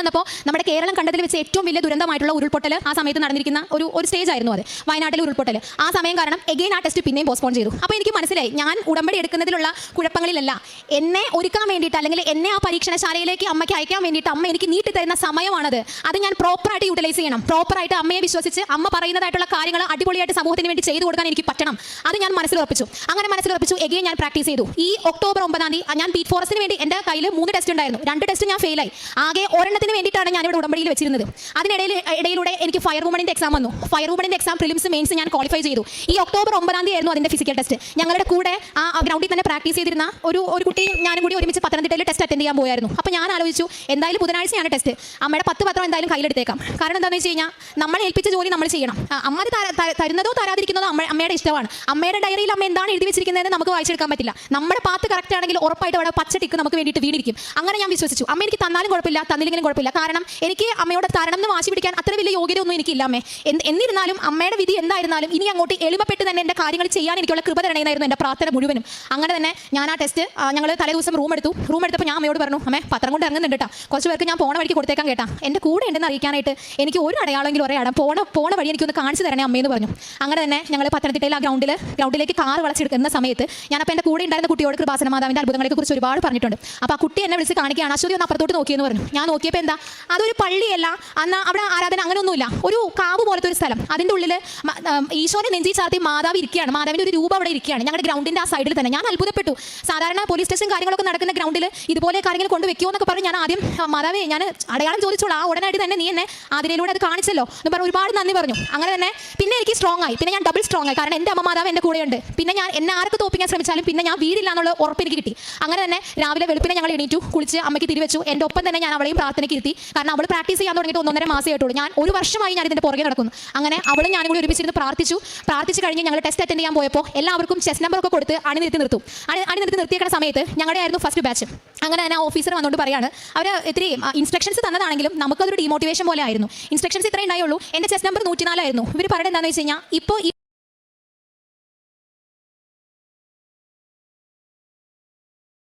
വന്നപ്പോൾ നമ്മുടെ കേരളം കണ്ടതിൽ വെച്ച് ഏറ്റവും വലിയ ദുരന്തമായിട്ടുള്ള ഉരുൾപൊട്ടൽ ആ സമയത്ത് നടന്നിരിക്കുന്ന ഒരു സ്റ്റേജ് ആയിരുന്നു അത്, വയനാട്ടിലെ ഉരുൾപൊട്ടൽ. ആ സമയം കാരണം എഗെയിൻ ആ ടെസ്റ്റ് പിന്നെയും പോസ്റ്റ്പോൺ ചെയ്തു. അപ്പോൾ എനിക്ക് മനസ്സിലായി ഞാൻ ഉടമ്പടി എടുക്കുന്നതിലുള്ള കുഴപ്പങ്ങളിലല്ല, എന്നെ ഒരുക്കാൻ വേണ്ടിയിട്ട് അല്ലെങ്കിൽ എന്നെ ആ പരീക്ഷണശാലയിലേക്ക് അമ്മയ്ക്ക് അയക്കാൻ വേണ്ടിയിട്ട് അമ്മ എനിക്ക് നീട്ടി തരുന്ന സമയമാണത്. അത് ഞാൻ പ്രോപ്പറായിട്ട് യൂട്ടിലൈസ് ചെയ്യണം. പ്രോപ്പറായിട്ട് അമ്മയെ വിശ്വസിച്ച് അമ്മ പറയുന്നതായിട്ടുള്ള കാര്യങ്ങൾ അടിപൊളിയായിട്ട് സമൂഹത്തിന് വേണ്ടി ചെയ്തു കൊടുക്കാൻ എനിക്ക് പറ്റണം. അത് ഞാൻ മനസ്സിലുറപ്പിച്ചു. അങ്ങനെ മനസ്സിലുറപ്പിച്ചു എഗെയിൻ ഞാൻ പ്രാക്ടീസ് ചെയ്തു. ഈ ഒക്ടോബർ 9-ാം തീയതി ഞാൻ ബീറ്റ് ഫോറസ്റ്റിന് വേണ്ടി എൻ്റെ കയ്യിൽ 3 ടെസ്റ്റ് ഉണ്ടായിരുന്നു. 2 ടെസ്റ്റ് ഞാൻ ഫെയിലായി. ആകെ ഒരെണ്ണത്തിന് വേണ്ടിയിട്ടാണ് ഞാനിവിടെ ഉടമ്പടിയിൽ വെച്ചിരുന്നത്. ഇടയിലൂടെ എനിക്ക് ഫയർ വുമണിൻ്റെ എക്സാം വന്നു. ഫയർ വുമണിൻ്റെ എക്സാം പ്രിലിംസ് മെയിൻസ് ഞാൻ ക്വാളിഫൈ ചെയ്തു. ഈ ഒക്ടോബർ 9-ാം തീയതി ആയിരുന്നു അതിൻ്റെ ഫിസിക്കൽ ടെസ്റ്റ്. ഞങ്ങളുടെ കൂടെ ആ ഗ്രൗണ്ടിൽ തന്നെ പ്രാക്ടീസ് ചെയ്തിരുന്ന ഒരു കുട്ടി ഞാനും കൂടി ഒരുമിച്ച് പത്തനംതിട്ടയിൽ ടെസ്റ്റ് അറ്റൻഡ് ചെയ്യാൻ പോയായിരുന്നു. അപ്പോൾ ഞാൻ ആലോചിച്ചു എന്തായാലും ബുധനാഴ്ചയാണ് ടെസ്റ്റ്, അമ്മയുടെ 10 പത്രം എന്തായാലും കയ്യിലെടുത്തേക്കാം. കാരണം എന്താണെന്ന് വെച്ച് കഴിഞ്ഞാൽ നമ്മൾ ഏൽപ്പിച്ച ജോലി നമ്മൾ ചെയ്യണം. അമ്മ അത് തരുന്നതോ തരാതിരിക്കുന്നതോ അമ്മയുടെ ഇഷ്ടമാണ്. അമ്മയുടെ ഡയറിയിൽ അമ്മ എന്താണ് എഴുതി വെച്ചിരിക്കുന്നതെന്ന് നമുക്ക് വായിച്ചെടുക്കാൻ പറ്റില്ല. നമ്മുടെ പാത്ത് കറക്റ്റ് ആണെങ്കിൽ ഉറപ്പായിട്ട് അവിടെ പച്ച ടിക്ക് നമുക്ക് വേണ്ടിയിട്ട് വീണിരിക്കും. അങ്ങനെ ഞാൻ വിശ്വസിച്ചു. അമ്മ എനിക്ക് തന്നാലും കുഴപ്പമില്ല, തന്നില്ലെങ്കിലും കുഴപ്പമില്ല. കാരണം എനിക്ക് അമ്മയോട് തരണം എന്ന് വാശി പിടിക്കാൻ അത്ര വലിയ യോഗ്യതയൊന്നും എനിക്കില്ല അമ്മേ. എന്നിരുന്നാലും അമ്മയുടെ വിധി എന്തായിരുന്നാലും ഇനി അങ്ങോട്ട് എളിമപ്പെട്ട് തന്നെ എൻ്റെ കാര്യങ്ങൾ ചെയ്യാൻ എനിക്കുള്ള കൃപ തരണമെന്നായിരുന്നു എൻ്റെ പ്രാർത്ഥന മുഴുവനും. അങ്ങനെ തന്നെ ഞാൻ ആ ടെസ്റ്റ് ഞങ്ങൾ തലേദിവസം റൂം എടുത്തപ്പോൾ ഞാൻ അമ്മയോട് പറഞ്ഞു, അമ്മേ പത്രം കൊണ്ട് ഇറങ്ങുന്നുണ്ട് കേട്ടോ, കുറച്ച് പേർക്ക് ഞാൻ പോണ വഴിക്ക് കൊടുത്തേക്കാൻ കേട്ടാ, എൻ്റെ കൂടെ ഉണ്ടെന്ന് അറിയിക്കാനായിട്ട് എനിക്ക് ഒരു അടയാളെങ്കിലും ഒരേ പോണ വഴി എനിക്കൊന്ന് കാണിച്ചു തരണേ അമ്മയെന്ന് പറഞ്ഞു. അങ്ങനെ തന്നെ ഞങ്ങൾ പത്തനംതിട്ടയിൽ ആ ഗ്രൗണ്ടിലേക്ക് കാർ വളച്ചെടുക്കുന്ന സമയത്ത് ഞാനപ്പോൾ എൻ്റെ കൂടെ ഉണ്ടായിരുന്ന കുട്ടിയോട് കൃപാസന മാതാവിൻ്റെ അത്ഭുതങ്ങളെക്കുറിച്ച് ഒരുപാട് പറഞ്ഞിട്ടുണ്ട്. അപ്പോൾ ആ കുട്ടി എന്നെ വിളിച്ച് കാണിക്കുകയാണ്, അശ്വതി ഒന്ന് അപ്പുറത്തോട്ട് നോക്കിയെന്ന് പറഞ്ഞു. ഞാൻ നോക്കിയപ്പോൾ എന്താ, അതൊരു പള്ളിയല്ല, അന്ന് അവിടെ ആരാധന അങ്ങനെയൊന്നുമില്ല, ഒരു കാവ് പോലത്തെ ഒരു സ്ഥലം. അതിൻ്റെ ഉള്ളിൽ ഈശോനെ നെഞ്ചി ചാർത്തി മാതാവ് ഇരിക്കുകയാണ്, മാതാവിൻ്റെ ഒരു രൂപം അവിടെ ഇരിക്കുകയാണ് ഞങ്ങളുടെ ഗ്രൗണ്ടിൻ്റെ ആ സൈഡിൽ തന്നെ. ഞാൻ അത്ഭുതപ്പെട്ടു. സാധാരണ പോലീസ് സ്റ്റേഷൻ കാര്യങ്ങളൊക്കെ നടക്കുന്ന ഗ്രൗണ്ടിൽ ഇതുപോലെ കാര്യങ്ങൾ കൊണ്ടുവെക്കുമോ എന്നൊക്കെ പറഞ്ഞ് ഞാൻ ആദ്യം മാതാവേ ഞാൻ അടയാളം ചോദിച്ചോളാം, ആ ഉടനായിട്ട് തന്നെ നീ എന്നെ ആതിരയിലൂടെ അത് കാണിച്ചല്ലോ എന്ന് പറഞ്ഞ് ഒരുപാട് നന്ദി പറഞ്ഞു. അങ്ങനെ തന്നെ പിന്നെ എനിക്ക് സ്ട്രോങ് ആയി. പിന്നെ ഞാൻ ഡബിൾ സ്ട്രോങ് ആയി. കാരണം എൻ്റെ അമ്മ മാതാവ് എൻ്റെ കൂടെയുണ്ട്. പിന്നെ ഞാൻ എന്നെ ആർക്ക് തോപ്പിക്കാൻ ശ്രമിച്ചാലും പിന്നെ ഞാൻ വീടില്ല എന്നുള്ള ഉറപ്പ് എനിക്ക് കിട്ടി. അങ്ങനെ തന്നെ രാവിലെ വെളുപ്പിനെ ഞങ്ങൾ എണീറ്റു, കുളിച്ച് അമ്മയ്ക്ക് തിരിവെച്ചു. എൻ്റെ ഒപ്പം തന്നെ ഞാൻ അവളെയും പ്രാർത്ഥനയ്ക്ക് ഇരുത്തി. കാരണം അവൾ പ്രാക്ടീസ് ചെയ്യാൻ തുടങ്ങിയിട്ട് 1.5 മാസമേ ആയിട്ടുള്ളൂ. ഞാൻ 1 വർഷമായി ഞാൻ ഇതിൻ്റെ പുറകെ നടക്കുന്നു. അങ്ങനെ അവളും ഞാനും കൂടി ഒരുമിച്ചിരുന്ന് പ്രാർത്ഥിച്ച് കഴിഞ്ഞ് ഞങ്ങൾ ടെസ്റ്റ് അറ്റൻഡ് ചെയ്യാൻ പോയപ്പോൾ എല്ലാവർക്കും ചെസ് നമ്പറൊക്കെ കൊടുത്ത് അണിനിർത്തി നിർത്തിയേക്കുന്ന സമയത്ത് ഞങ്ങളുടെ ആയിരുന്നു ഫസ്റ്റ് ബാച്ച്. അങ്ങനെ തന്നെ ഓഫീസർ വന്നുകൊണ്ട് പറയാണ്, അവർ ഇത്തിരി ഇൻസ്ട്രക്ഷൻസ് തന്നതാണെങ്കിലും നമുക്കതൊരു ഡിമോട്ടിവേഷൻ പോലെ ആയിരുന്നു. ഇൻസ്ട്രക്ഷൻസ് ഇത്രയും ഉണ്ടായുള്ളൂ. എൻ്റെ ചെസ് നമ്പർ 104 ആയിരുന്നു. ഇവർ പറയുന്നത് എന്താണെന്ന് വെച്ച് കഴിഞ്ഞാൽ ഇപ്പോൾ